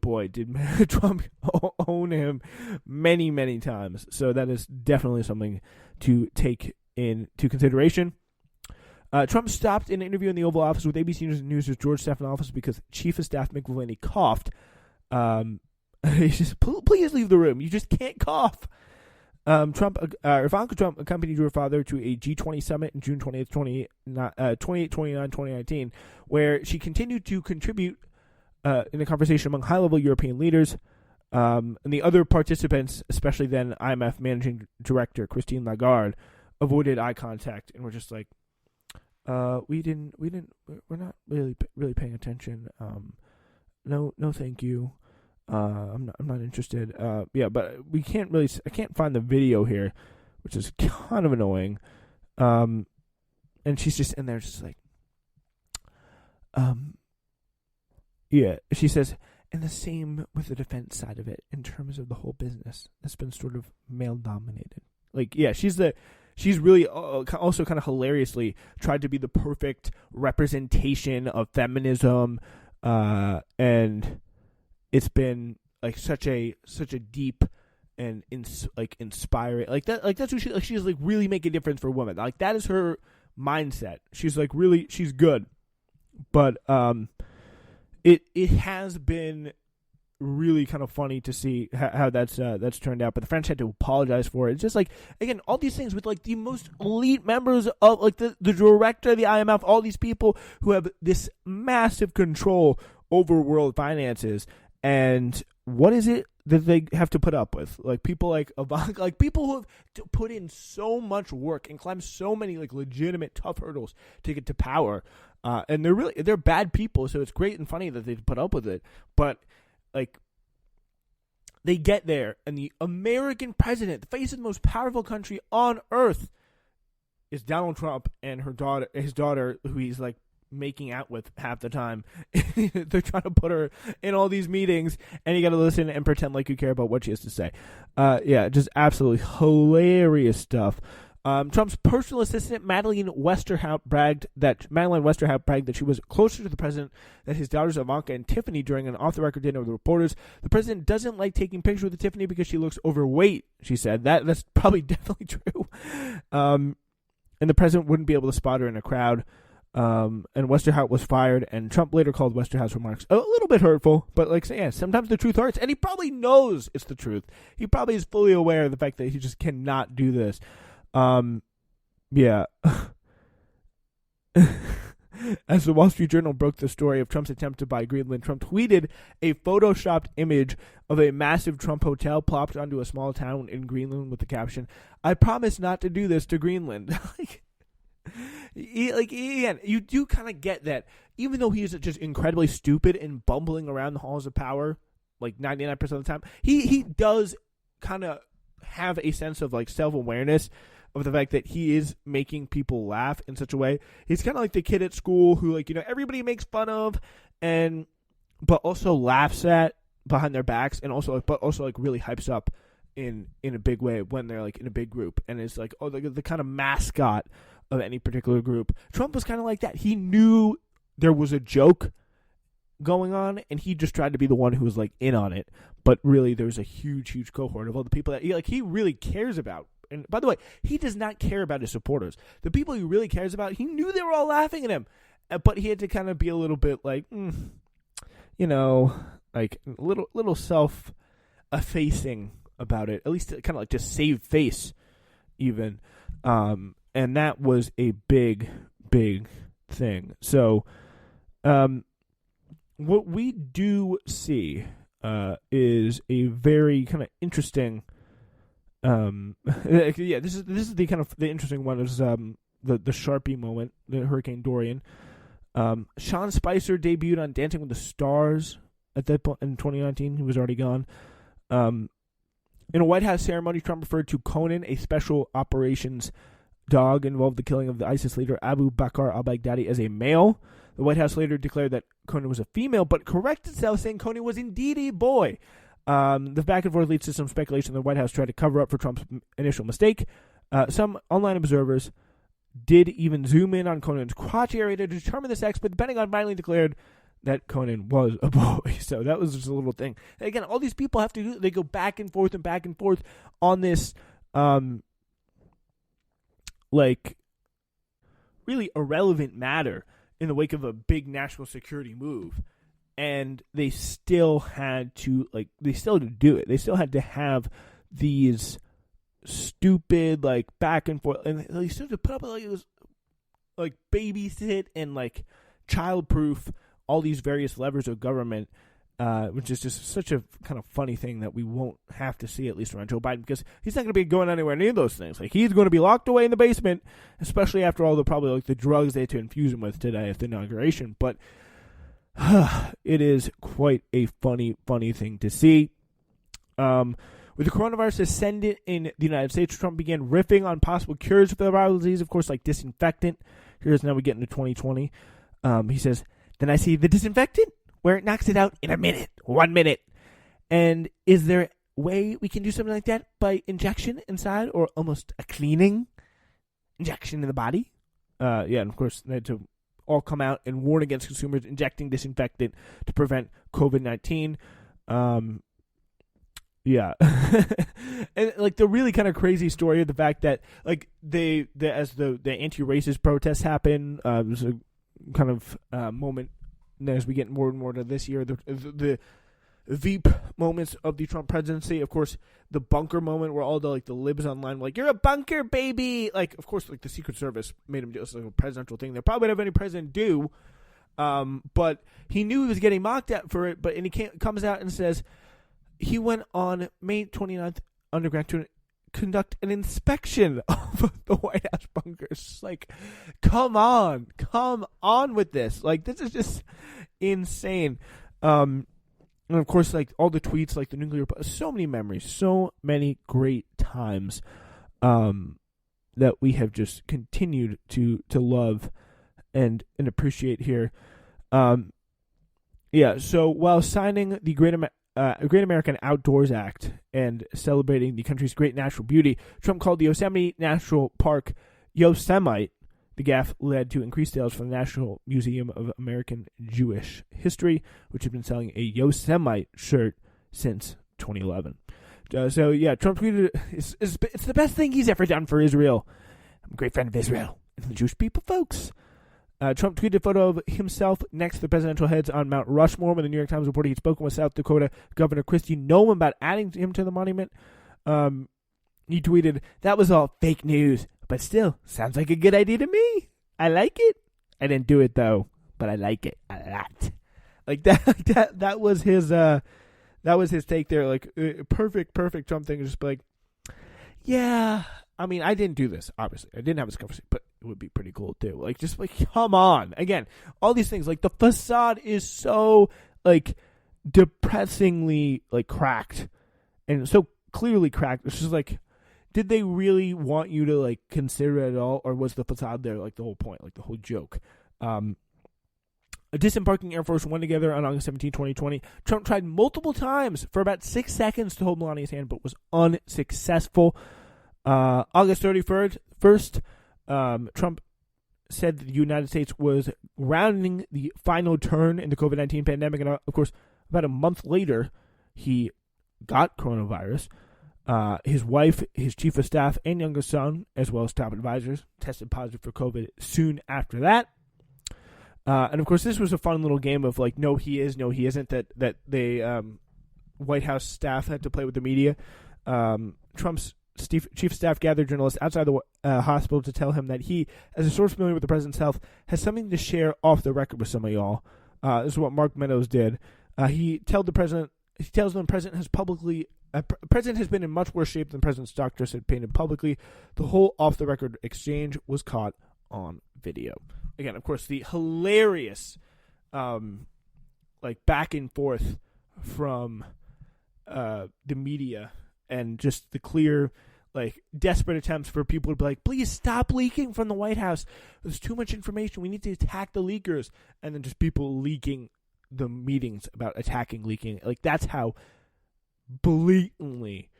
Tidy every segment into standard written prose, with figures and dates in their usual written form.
boy, did Trump own him many, many times. So that is definitely something to take into consideration. Trump stopped an interview in the Oval Office with ABC News' George Stephanopoulos because Chief of Staff Mick Mulvaney coughed. He says, please leave the room. You just can't cough. Ivanka Trump accompanied her father to a G20 summit in June 29, 2019, where she continued to contribute in the conversation among high-level European leaders. And the other participants, especially then IMF Managing Director Christine Lagarde, avoided eye contact and were just like, we're not really paying attention. No, thank you. I'm not interested. But I can't find the video here, which is kind of annoying. And she's just in there just like, she says, and the same with the defense side of it in terms of the whole business that's been sort of male dominated. Like, yeah, she's really also kind of hilariously tried to be the perfect representation of feminism, and it's been like such a deep and inspiring, that's what she's like really make a difference for women. Like, that is her mindset. She's like really, she's good, but it has been really kind of funny to see how that's turned out. But the French had to apologize for it. It's just like, again, all these things with like the most elite members of like the director of the IMF, all these people who have this massive control over world finances. And what is it that they have to put up with? Like people like Ivanka, like people who have put in so much work and climbed so many like legitimate tough hurdles to get to power. And they're bad people. So it's great and funny that they put up with it. But like they get there, and the American president, the face of the most powerful country on earth, is Donald Trump and his daughter, who he's like making out with half the time. They're trying to put her in all these meetings, and you got to listen and pretend like you care about what she has to say. Just absolutely hilarious stuff. Trump's personal assistant, Madeleine Westerhout, bragged that she was closer to the president than his daughters Ivanka and Tiffany during an off-the-record dinner with reporters. The president doesn't like taking pictures with Tiffany because she looks overweight, she said. That's probably definitely true. And the president wouldn't be able to spot her in a crowd. And Westerhout was fired, and Trump later called Westerhout's remarks a little bit hurtful, but sometimes the truth hurts, and he probably knows it's the truth. He probably is fully aware of the fact that he just cannot do this. As the Wall Street Journal broke the story of Trump's attempt to buy Greenland, Trump tweeted a photoshopped image of a massive Trump hotel plopped onto a small town in Greenland with the caption, "I promise not to do this to Greenland." You do kind of get that, even though he is just incredibly stupid and bumbling around the halls of power, like 99% of the time, he does kind of have a sense of like self-awareness of the fact that he is making people laugh in such a way. He's kind of like the kid at school who, like, everybody makes fun of, but also laughs at behind their backs, and also really hypes up in a big way when they're like in a big group, and it's like, the kind of mascot of any particular group. Trump was kind of like that. He knew there was a joke going on, and he just tried to be the one who was like in on it. But really, there's a huge cohort of all the people that he really cares about. And by the way, he does not care about his supporters. The people he really cares about, he knew they were all laughing at him, but he had to kind of be a little bit like, like a little self-effacing about it, at least kind of like to save face, even. And that was a big thing. So, what we do see is a very kind of interesting. This is the kind of the interesting one. Is the Sharpie moment, the Hurricane Dorian. Sean Spicer debuted on Dancing with the Stars at that point in 2019. He was already gone. In a White House ceremony, Trump referred to Conan, a special operations dog involved the killing of the ISIS leader Abu Bakr al-Baghdadi, as a male. The White House later declared that Conan was a female, but corrected itself, saying Conan was indeed a boy. The back and forth leads to some speculation the White House tried to cover up for Trump's initial mistake. Some online observers did even zoom in on Conan's crotch area to determine the sex, but the Pentagon finally declared that Conan was a boy. So that was just a little thing. And again, all these people have to do, they go back and forth on this, like, really irrelevant matter in the wake of a big national security move. And they still had to, do it. They still had to have these stupid, like, back and forth. And they still had to put up, like, this, like, babysit and, like, childproof all these various levers of government, which is just such a kind of funny thing that we won't have to see, at least around Joe Biden, because he's not going to be going anywhere near those things. Like, he's going to be locked away in the basement, especially after all the probably like the drugs they had to infuse him with today at the inauguration. But it is quite a funny thing to see. With the coronavirus ascendant in the United States, Trump began riffing on possible cures for the viral disease, of course, like disinfectant. Here's now we get into 2020. He says, "Then I see the disinfectant where it knocks it out in 1 minute. And is there a way we can do something like that by injection inside, or almost a cleaning injection in the body?" And of course, they had to all come out and warn against consumers injecting disinfectant to prevent COVID-19. And like the really kind of crazy story of the fact that like as the anti-racist protests happen, it was a kind of moment as we get more and more to this year, the Veep moments of the Trump presidency. Of course, the bunker moment where all the like the libs online were like, "You're a bunker, baby!" Like, of course, like the Secret Service made him do this like a presidential thing. They probably would have any president do, but he knew he was getting mocked at for it. And he comes out and says he went on May 29th underground to conduct an inspection of the White House bunkers. Like, come on with this. Like, this is just insane. And of course, like all the tweets, like the nuclear, so many memories, so many great times, that we have just continued to love and appreciate here. So while signing the Great American Outdoors Act and celebrating the country's great natural beauty, Trump called the Yosemite National Park Yosemite. The gaffe led to increased sales from the National Museum of American Jewish History, which has been selling a Yosemite shirt since 2011. Trump tweeted, it's the best thing he's ever done for Israel. I'm a great fan of Israel and the Jewish people, folks. Trump tweeted a photo of himself next to the presidential heads on Mount Rushmore when the New York Times reported he'd spoken with South Dakota Governor Kristi Noem about adding him to the monument. He tweeted, "That was all fake news, but still, sounds like a good idea to me. I like it. I didn't do it, though, but I like it a lot." Like, that was his take there. Like, perfect Trump thing. Just like, yeah, I mean, I didn't do this, obviously. I didn't have this conversation, but it would be pretty cool, too. Like, just like, come on. Again, all these things, like, the facade is so, like, depressingly, like, cracked. And so clearly cracked. It's just like, did they really want you to, like, consider it at all? Or was the facade there, like, the whole point, like, the whole joke? Disembarking Air Force One together on August 17, 2020. Trump tried multiple times for about 6 seconds to hold Melania's hand, but was unsuccessful. August 31st, Trump said that the United States was rounding the final turn in the COVID-19 pandemic. And, of course, about a month later, he got coronavirus. His wife, his chief of staff, and youngest son, as well as top advisors, tested positive for COVID soon after that. And of course, this was a fun little game of like, no, he is, no, he isn't. That the White House staff had to play with the media. Trump's chief of staff gathered journalists outside the hospital to tell him that he, as a source familiar with the president's health, has something to share off the record with some of y'all. This is what Mark Meadows did. He tells them the president has been in much worse shape than the president's doctors had painted publicly. The whole off-the-record exchange was caught on video. Again, of course, the hilarious, back and forth from the media and just the clear, desperate attempts for people to be like, please stop leaking from the White House. There's too much information. We need to attack the leakers. And then just people leaking the meetings about attacking leaking. Like, that's how blatantly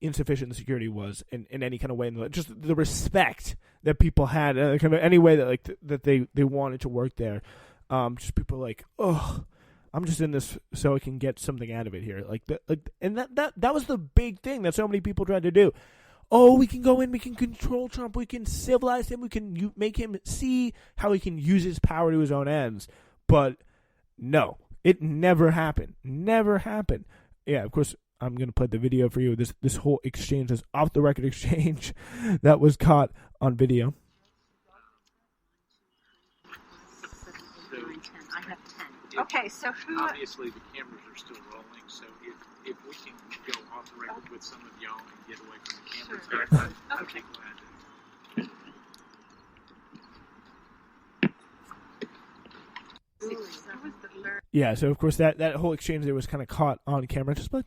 insufficient the security was in any kind of way. And just the respect that people had, kind of any way that that they wanted to work there. Just people like, oh, I'm just in this so I can get something out of it here. And that was the big thing that so many people tried to do. Oh, we can go in, we can control Trump, we can civilize him, we can make him see how he can use his power to his own ends. But no, it never happened. Never happened. Yeah, of course, I'm going to play the video for you. This whole exchange, this off-the-record exchange that was caught on video. I have 10. Okay, so who... Obviously, the cameras are still rolling, so if we can go off the record with some of y'all and get away from the cameras, sure. I'd Okay. be glad to. Yeah, so of course that whole exchange there was kind of caught on camera. Just like,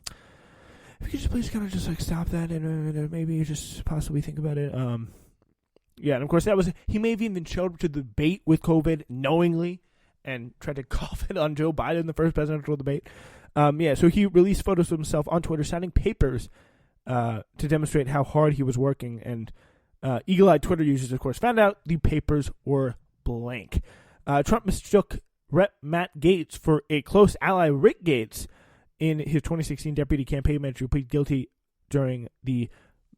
if you could just please kind of just like stop that and maybe just possibly think about it. Yeah, and of course he may have even showed up to the debate with COVID knowingly and tried to cough it on Joe Biden in the first presidential debate. Yeah, so he released photos of himself on Twitter signing papers to demonstrate how hard he was working. And eagle-eyed Twitter users, of course, found out the papers were blank. Trump mistook Rep. Matt Gaetz for a close ally, Rick Gates, in his 2016 deputy campaign manager who pleaded guilty during the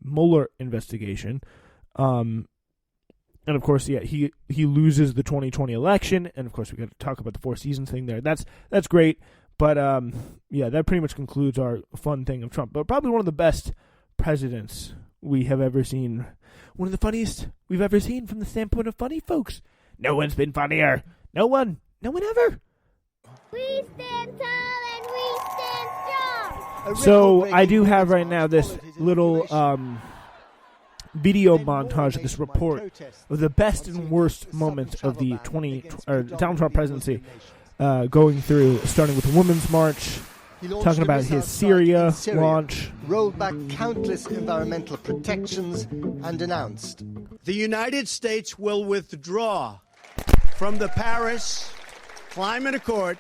Mueller investigation. And of course, yeah, he loses the 2020 election, and of course we got to talk about the Four Seasons thing there. That's great, but yeah, that pretty much concludes our fun thing of Trump. But probably one of the best presidents we have ever seen. One of the funniest we've ever seen from the standpoint of funny folks. No one's been funnier. No one ever. We stand tall and we stand strong. So I do have right now this little video montage of this report of the best and worst moments of the Donald Trump presidency, going through, starting with the Women's March, talking about his Syria launch. Rolled back countless environmental protections and announced, the United States will withdraw from the Paris Climate Accord.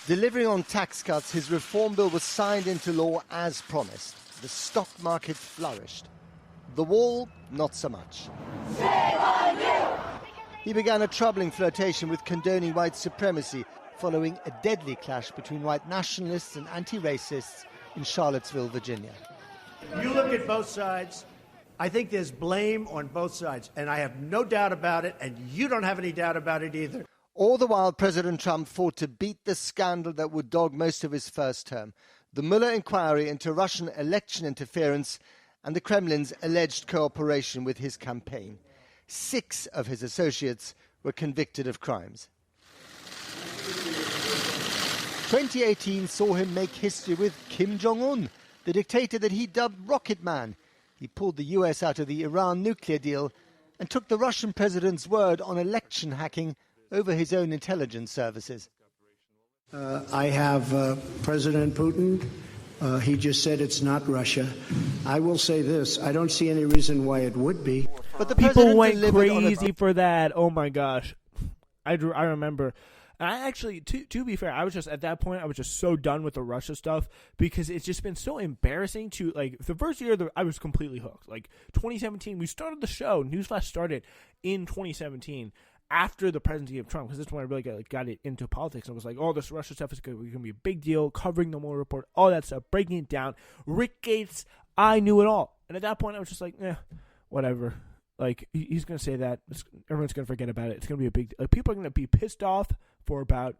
Delivering on tax cuts, his reform bill was signed into law as promised. The stock market flourished. The wall, not so much. He began a troubling flirtation with condoning white supremacy following a deadly clash between white nationalists and anti-racists in Charlottesville, Virginia. You look at both sides. I think there's blame on both sides, and I have no doubt about it, and you don't have any doubt about it either. All the while, President Trump fought to beat the scandal that would dog most of his first term, the Mueller inquiry into Russian election interference and the Kremlin's alleged cooperation with his campaign. 6 of his associates were convicted of crimes. 2018 saw him make history with Kim Jong-un, the dictator that he dubbed Rocket Man. He pulled the US out of the Iran nuclear deal and took the Russian president's word on election hacking over his own intelligence services. I have President Putin. He just said it's not Russia. I will say this. I don't see any reason why it would be. But the People went crazy for that. Oh, my gosh. I remember. And I actually, to be fair, I was just, at that point, I was just so done with the Russia stuff because it's just been so embarrassing to, like, the first year, I was completely hooked. Like, 2017, we started the show. Newsflash started in 2017 after the presidency of Trump, because that's when I really got it into politics. And I was like, oh, this Russia stuff is going to be a big deal, covering the Mueller report, all that stuff, breaking it down. Rick Gates, I knew it all. And at that point, I was just like, whatever. Like, he's going to say that. Everyone's going to forget about it. It's going to be a big deal. Like, people are going to be pissed off for about,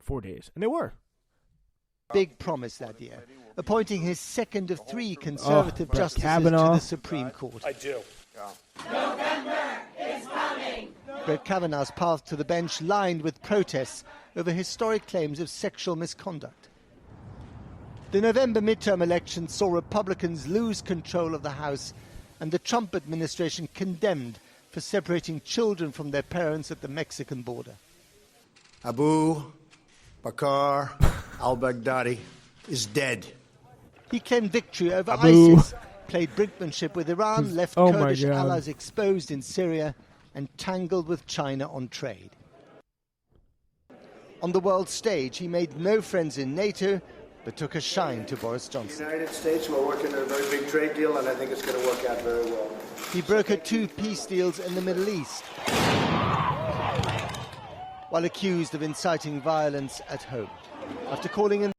4 days. And they were. Big promise that year, appointing his second of 3 conservative justices Kavanaugh to the Supreme Court. I do. November is coming. Brett Kavanaugh's path to the bench lined with protests over historic claims of sexual misconduct. The November midterm election saw Republicans lose control of the House, and the Trump administration condemned for separating children from their parents at the Mexican border. Abu Bakr al-Baghdadi is dead. He claimed victory over Abu. ISIS, played brinkmanship with Iran, left Kurdish allies exposed in Syria, and tangled with China on trade. On the world stage, he made no friends in NATO, but took a shine to Boris Johnson. The United States, we're working on a very big trade deal, and I think it's going to work out very well. He brokered 2 peace deals in the Middle East. while accused of inciting violence at home. After calling in